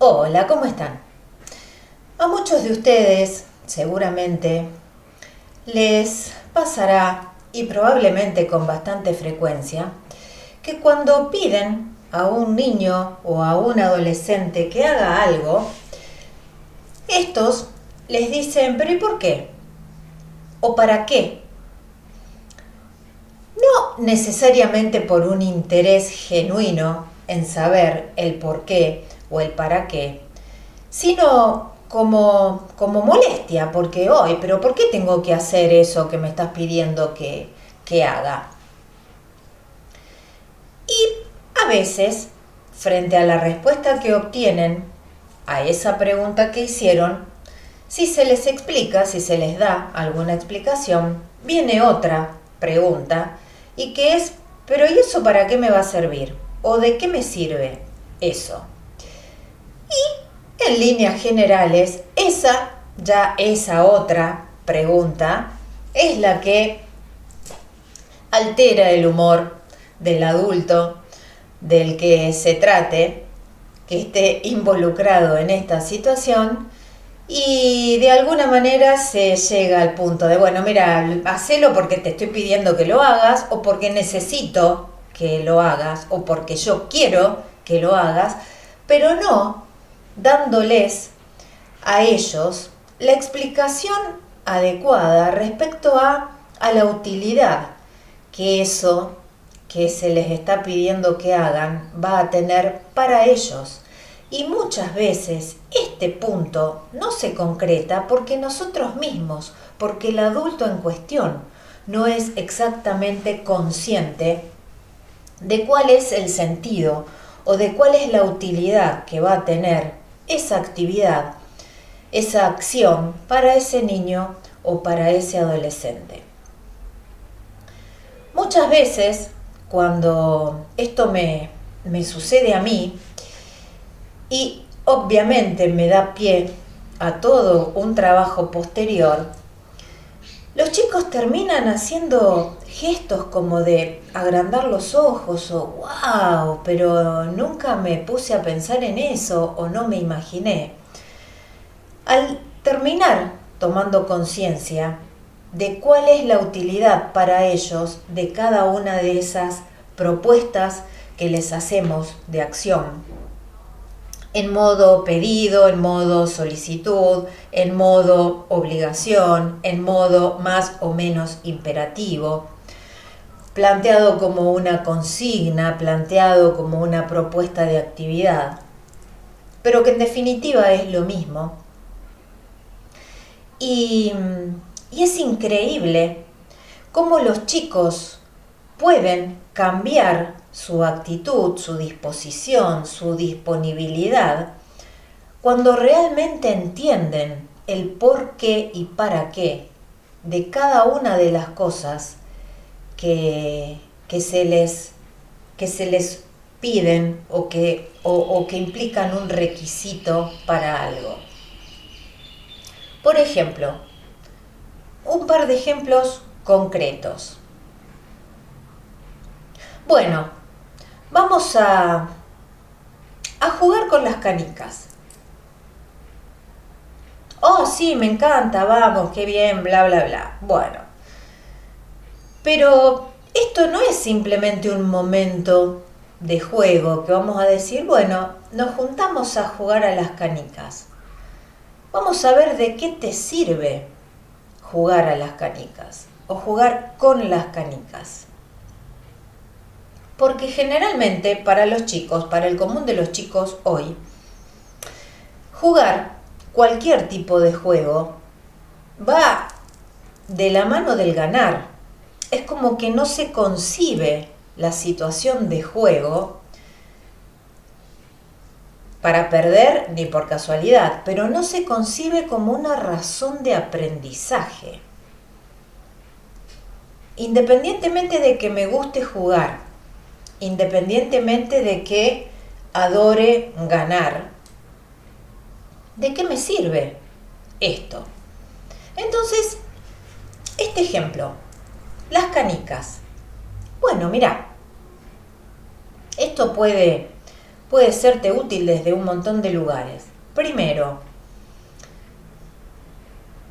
Hola, ¿cómo están? A muchos de ustedes seguramente les pasará, y probablemente con bastante frecuencia, que cuando piden a un niño o a un adolescente que haga algo, estos les dicen, ¿pero y por qué? ¿O para qué? No necesariamente por un interés genuino en saber el por qué o el para qué, sino como molestia, porque hoy, pero ¿por qué tengo que hacer eso que me estás pidiendo que haga? Y a veces, frente a la respuesta que obtienen a esa pregunta que hicieron, si se les explica, si se les da alguna explicación, viene otra pregunta y que es, pero ¿y eso para qué me va a servir? ¿O de qué me sirve eso? En líneas generales, esa otra pregunta es la que altera el humor del adulto del que se trate, que esté involucrado en esta situación, y de alguna manera se llega al punto de, bueno, mira, hacelo porque te estoy pidiendo que lo hagas, o porque necesito que lo hagas, o porque yo quiero que lo hagas, pero no dándoles a ellos la explicación adecuada respecto a la utilidad que eso que se les está pidiendo que hagan va a tener para ellos. Y muchas veces este punto no se concreta porque nosotros mismos, porque el adulto en cuestión no es exactamente consciente de cuál es el sentido o de cuál es la utilidad que va a tener esa actividad, esa acción para ese niño o para ese adolescente. Muchas veces, cuando esto me sucede a mí, y obviamente me da pie a todo un trabajo posterior, los chicos terminan haciendo gestos como de agrandar los ojos o wow, pero nunca me puse a pensar en eso o no me imaginé. Al terminar tomando conciencia de cuál es la utilidad para ellos de cada una de esas propuestas que les hacemos de acción, en modo pedido, en modo solicitud, en modo obligación, en modo más o menos imperativo, planteado como una consigna, planteado como una propuesta de actividad, pero que en definitiva es lo mismo. Y es increíble cómo los chicos pueden cambiar su actitud, su disposición, su disponibilidad, cuando realmente entienden el por qué y para qué de cada una de las cosas que se les piden o que implican un requisito para algo. Por ejemplo, un par de ejemplos concretos. Bueno, vamos a jugar con las canicas. Oh, sí, me encanta, vamos, qué bien, bla, bla, bla. Bueno, pero esto no es simplemente un momento de juego que vamos a decir, bueno, nos juntamos a jugar a las canicas. Vamos a ver de qué te sirve jugar a las canicas o jugar con las canicas. Porque generalmente para los chicos, para el común de los chicos hoy, jugar cualquier tipo de juego va de la mano del ganar. Es como que no se concibe la situación de juego para perder ni por casualidad, pero no se concibe como una razón de aprendizaje. Independientemente de que me guste jugar, independientemente de que adore ganar, ¿de qué me sirve esto? Entonces, este ejemplo, las canicas. Bueno, mira, esto puede puede serte útil desde un montón de lugares. Primero,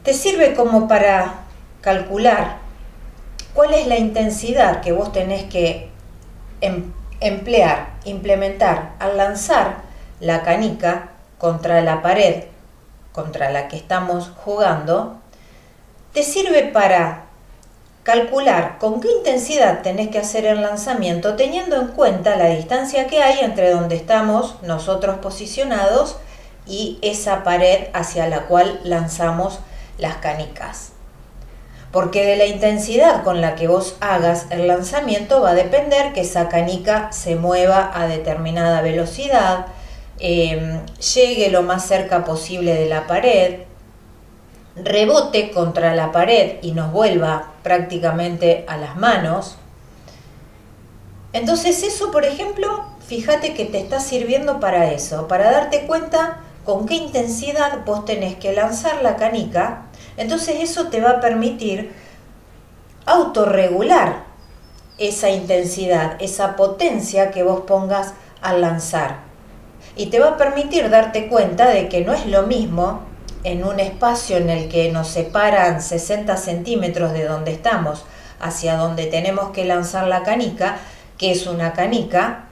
te sirve como para calcular cuál es la intensidad que vos tenés que emplear, implementar al lanzar la canica contra la pared contra la que estamos jugando. Te sirve para calcular con qué intensidad tenés que hacer el lanzamiento, teniendo en cuenta la distancia que hay entre donde estamos nosotros posicionados y esa pared hacia la cual lanzamos las canicas. Porque de la intensidad con la que vos hagas el lanzamiento va a depender que esa canica se mueva a determinada velocidad, llegue lo más cerca posible de la pared, rebote contra la pared y nos vuelva prácticamente a las manos. Entonces eso, por ejemplo, fíjate que te está sirviendo para eso, para darte cuenta con qué intensidad vos tenés que lanzar la canica. Entonces eso te va a permitir autorregular esa intensidad, esa potencia que vos pongas al lanzar. Y te va a permitir darte cuenta de que no es lo mismo en un espacio en el que nos separan 60 centímetros de donde estamos hacia donde tenemos que lanzar la canica, que es una canica,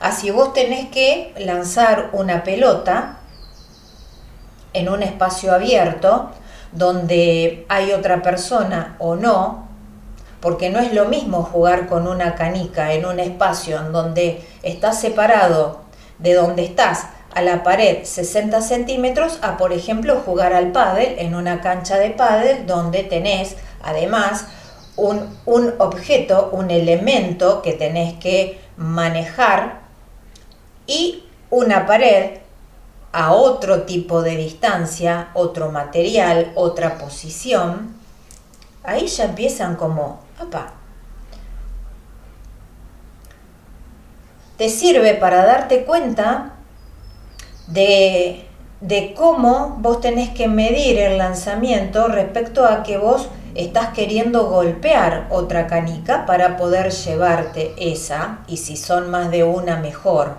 así vos tenés que lanzar una pelota en un espacio abierto donde hay otra persona o no, porque no es lo mismo jugar con una canica en un espacio en donde estás separado de donde estás a la pared 60 centímetros a, por ejemplo, jugar al pádel en una cancha de pádel donde tenés además un objeto, un elemento que tenés que manejar y una pared a otro tipo de distancia, otro material, otra posición. Ahí ya empiezan como, ¡apa! Te sirve para darte cuenta de cómo vos tenés que medir el lanzamiento respecto a que vos estás queriendo golpear otra canica para poder llevarte esa, y si son más de una, mejor.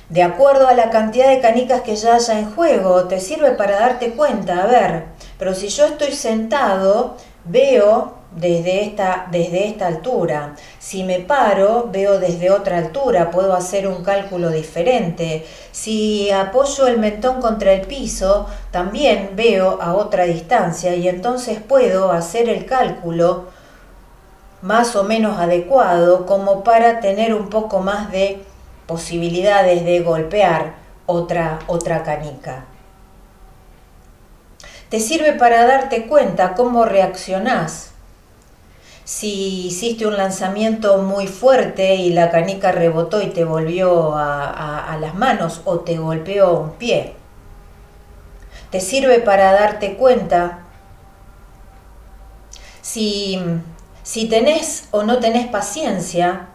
De acuerdo a la cantidad de canicas que ya haya en juego, te sirve para darte cuenta, a ver, pero si yo estoy sentado, veo desde esta altura. Si me paro, veo desde otra altura, puedo hacer un cálculo diferente. Si apoyo el mentón contra el piso, también veo a otra distancia y entonces puedo hacer el cálculo más o menos adecuado como para tener un poco más de posibilidades de golpear otra canica. Te sirve para darte cuenta cómo reaccionás. Si hiciste un lanzamiento muy fuerte y la canica rebotó y te volvió a las manos o te golpeó un pie. Te sirve para darte cuenta si tenés o no tenés paciencia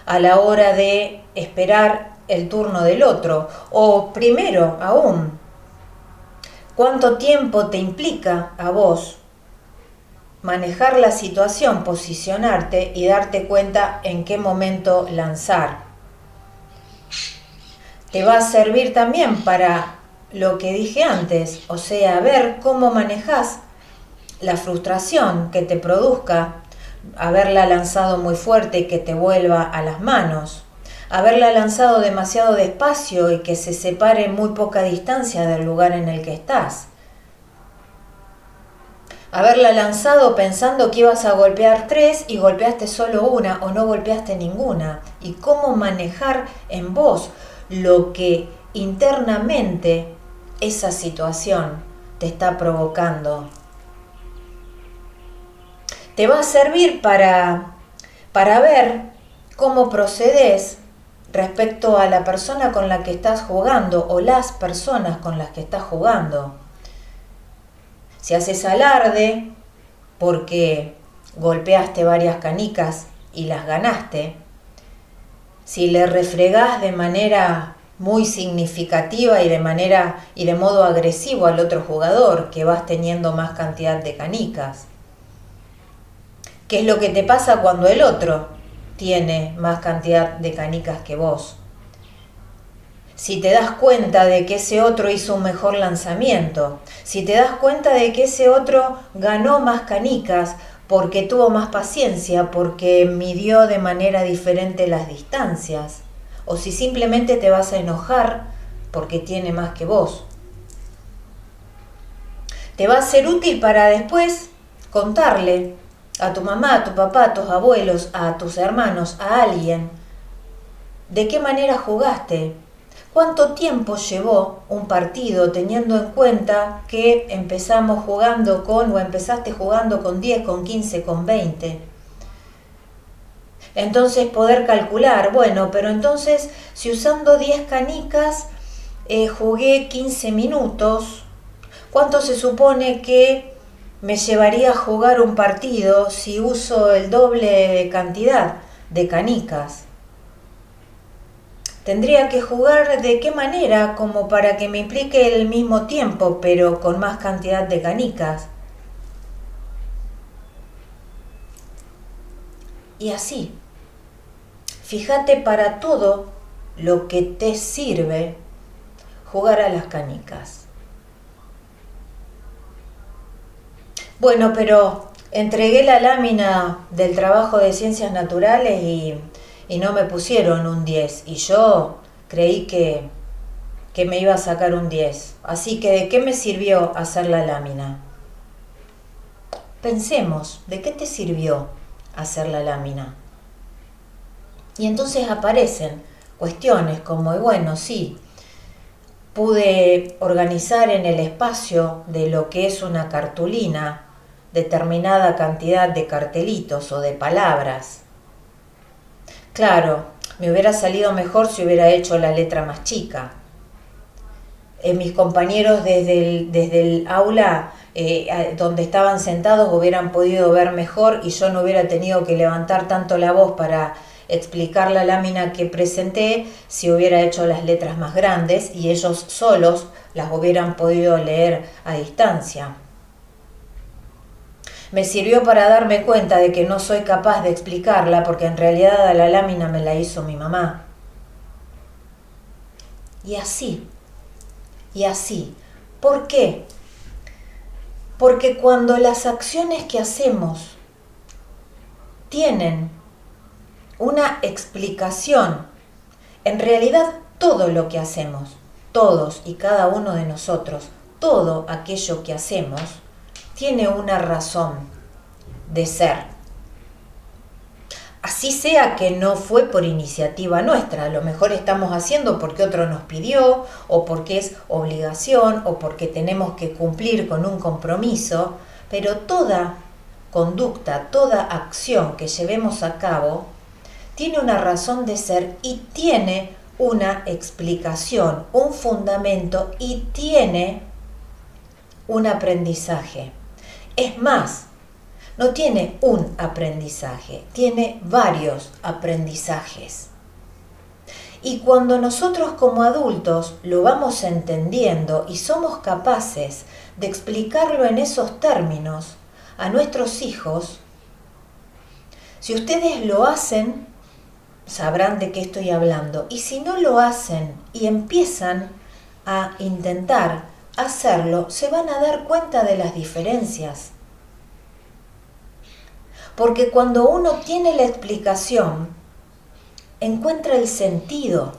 a la hora de esperar el turno del otro. O primero aún, ¿cuánto tiempo te implica a vos manejar la situación, posicionarte y darte cuenta en qué momento lanzar? Te va a servir también para lo que dije antes, o sea, ver cómo manejás la frustración que te produzca haberla lanzado muy fuerte y que te vuelva a las manos, haberla lanzado demasiado despacio y que se separe muy poca distancia del lugar en el que estás, haberla lanzado pensando que ibas a golpear 3 y golpeaste solo una o no golpeaste ninguna, y cómo manejar en vos lo que internamente esa situación te está provocando. Te va a servir para ver cómo procedes respecto a la persona con la que estás jugando o las personas con las que estás jugando. Si haces alarde porque golpeaste varias canicas y las ganaste, si le refregás de manera muy significativa y de modo agresivo al otro jugador que vas teniendo más cantidad de canicas, ¿qué es lo que te pasa cuando el otro tiene más cantidad de canicas que vos? si te das cuenta de que ese otro hizo un mejor lanzamiento, si te das cuenta de que ese otro ganó más canicas porque tuvo más paciencia, porque midió de manera diferente las distancias, o si simplemente te vas a enojar porque tiene más que vos. Te va a ser útil para después contarle a tu mamá, a tu papá, a tus abuelos, a tus hermanos, a alguien, de qué manera jugaste, cuánto tiempo llevó un partido, teniendo en cuenta que empezamos jugando o empezaste jugando con 10, con 15, con 20. Entonces poder calcular, bueno, pero entonces si usando 10 canicas jugué 15 minutos, ¿cuánto se supone que me llevaría a jugar un partido si uso el doble de cantidad de canicas? Tendría que jugar de qué manera como para que me implique el mismo tiempo, pero con más cantidad de canicas. Y así, fíjate para todo lo que te sirve jugar a las canicas. Bueno, pero entregué la lámina del trabajo de ciencias naturales y no me pusieron un 10 y yo creí que me iba a sacar un 10. Así que ¿de qué me sirvió hacer la lámina? Pensemos, ¿de qué te sirvió hacer la lámina? Y entonces aparecen cuestiones como, bueno, sí, pude organizar en el espacio de lo que es una cartulina determinada cantidad de cartelitos o de palabras. Claro, me hubiera salido mejor si hubiera hecho la letra más chica. Mis compañeros desde el aula donde estaban sentados hubieran podido ver mejor y yo no hubiera tenido que levantar tanto la voz para explicar la lámina que presenté si hubiera hecho las letras más grandes y ellos solos las hubieran podido leer a distancia. Me sirvió para darme cuenta de que no soy capaz de explicarla porque en realidad la lámina me la hizo mi mamá. Y así. ¿Por qué? Porque cuando las acciones que hacemos tienen una explicación, en realidad todo lo que hacemos, todos y cada uno de nosotros, todo aquello que hacemos, tiene una razón de ser. Así sea que no fue por iniciativa nuestra, a lo mejor estamos haciendo porque otro nos pidió, o porque es obligación, o porque tenemos que cumplir con un compromiso, pero toda conducta, toda acción que llevemos a cabo, tiene una razón de ser y tiene una explicación, un fundamento y tiene un aprendizaje. Es más, no tiene un aprendizaje, tiene varios aprendizajes. Y cuando nosotros como adultos lo vamos entendiendo y somos capaces de explicarlo en esos términos a nuestros hijos, si ustedes lo hacen, sabrán de qué estoy hablando. Y si no lo hacen y empiezan a intentar hacerlo, se van a dar cuenta de las diferencias. Porque cuando uno tiene la explicación, encuentra el sentido.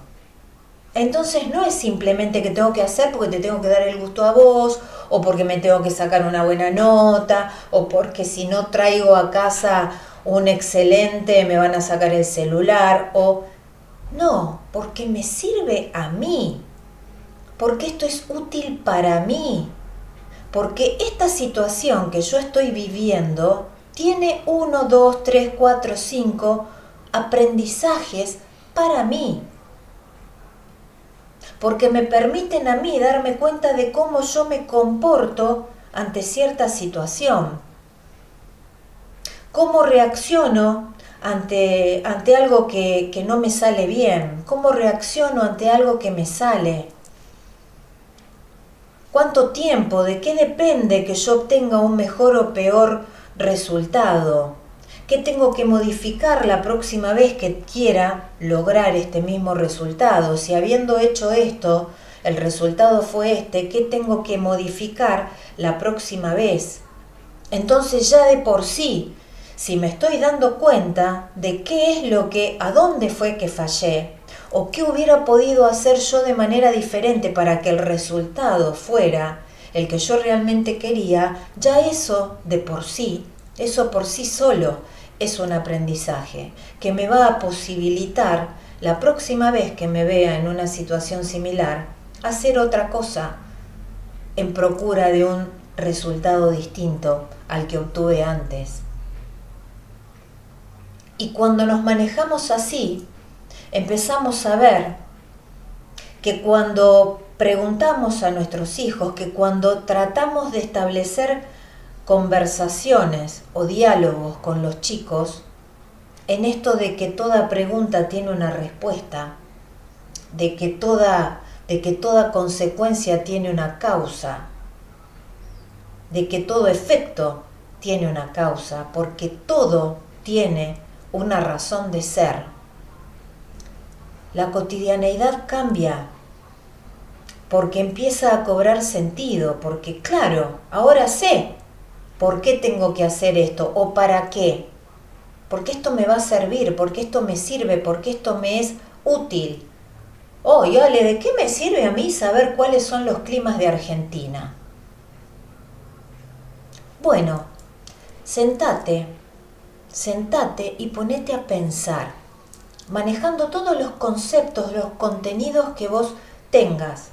Entonces no es simplemente que tengo que hacer porque te tengo que dar el gusto a vos, o porque me tengo que sacar una buena nota, o porque si no traigo a casa un excelente me van a sacar el celular, o no, porque me sirve a mí, porque esto es útil para mí, porque esta situación que yo estoy viviendo tiene 1, 2, 3, 4, 5 aprendizajes para mí. Porque me permiten a mí darme cuenta de cómo yo me comporto ante cierta situación. Cómo reacciono ante algo que no me sale bien. Cómo reacciono ante algo que me sale. ¿Cuánto tiempo? ¿De qué depende que yo obtenga un mejor o peor resultado? ¿Qué tengo que modificar la próxima vez que quiera lograr este mismo resultado? Si habiendo hecho esto, el resultado fue este, ¿qué tengo que modificar la próxima vez? Entonces ya de por sí, si me estoy dando cuenta de qué es lo que, a dónde fue que fallé, o qué hubiera podido hacer yo de manera diferente para que el resultado fuera el que yo realmente quería, ya eso de por sí, eso por sí solo es un aprendizaje que me va a posibilitar la próxima vez que me vea en una situación similar, hacer otra cosa en procura de un resultado distinto al que obtuve antes. Y cuando nos manejamos así, empezamos a ver que cuando preguntamos a nuestros hijos, que cuando tratamos de establecer conversaciones o diálogos con los chicos, en esto de que toda pregunta tiene una respuesta, de que toda consecuencia tiene una causa, de que todo efecto tiene una causa, porque todo tiene una razón de ser. La cotidianeidad cambia porque empieza a cobrar sentido, porque claro, ahora sé por qué tengo que hacer esto o para qué, porque esto me va a servir, porque esto me sirve, porque esto me es útil. Oh, y Ale, ¿de qué me sirve a mí saber cuáles son los climas de Argentina? Bueno, sentate y ponete a pensar, manejando todos los conceptos, los contenidos que vos tengas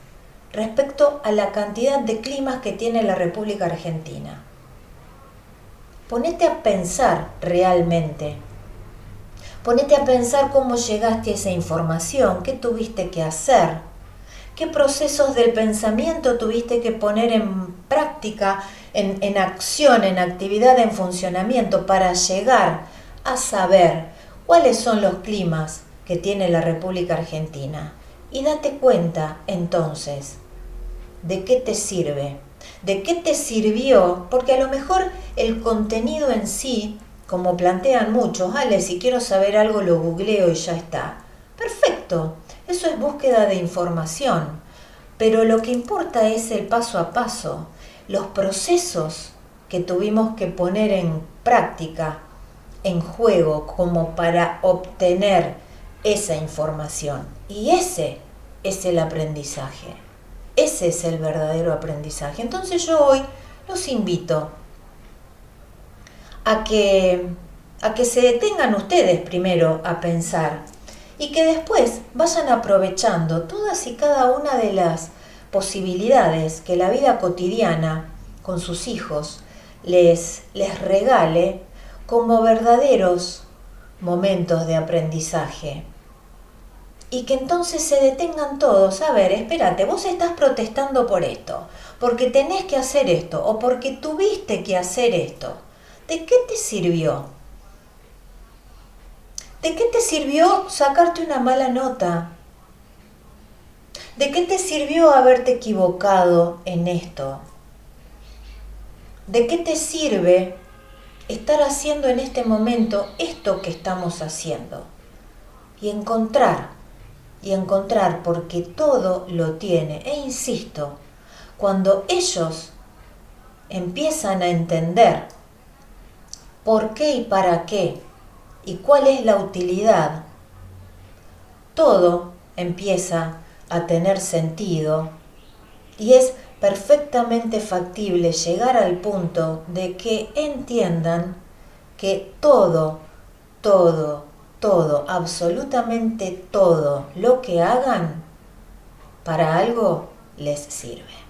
respecto a la cantidad de climas que tiene la República Argentina. Ponete a pensar realmente. Ponete a pensar cómo llegaste a esa información, qué tuviste que hacer, qué procesos del pensamiento tuviste que poner en práctica, en acción, en actividad, en funcionamiento para llegar a saber cuáles son los climas que tiene la República Argentina. Y date cuenta entonces de qué te sirve, de qué te sirvió, porque a lo mejor el contenido en sí, como plantean muchos, Ale, si quiero saber algo lo googleo y ya está. Perfecto, eso es búsqueda de información, pero lo que importa es el paso a paso, los procesos que tuvimos que poner en práctica, en juego, como para obtener esa información. Y ese es el aprendizaje. Ese es el verdadero aprendizaje. Entonces yo hoy los invito a que se detengan ustedes primero a pensar y que después vayan aprovechando todas y cada una de las posibilidades que la vida cotidiana con sus hijos les regale como verdaderos momentos de aprendizaje. Y que entonces se detengan todos. A ver, espérate, vos estás protestando por esto, porque tenés que hacer esto, o porque tuviste que hacer esto. ¿De qué te sirvió? ¿De qué te sirvió sacarte una mala nota? ¿De qué te sirvió haberte equivocado en esto? ¿De qué te sirve estar haciendo en este momento esto que estamos haciendo? Y encontrar, porque todo lo tiene. E insisto, cuando ellos empiezan a entender por qué y para qué y cuál es la utilidad, todo empieza a tener sentido y es perfectamente factible llegar al punto de que entiendan que todo, absolutamente todo lo que hagan para algo les sirve.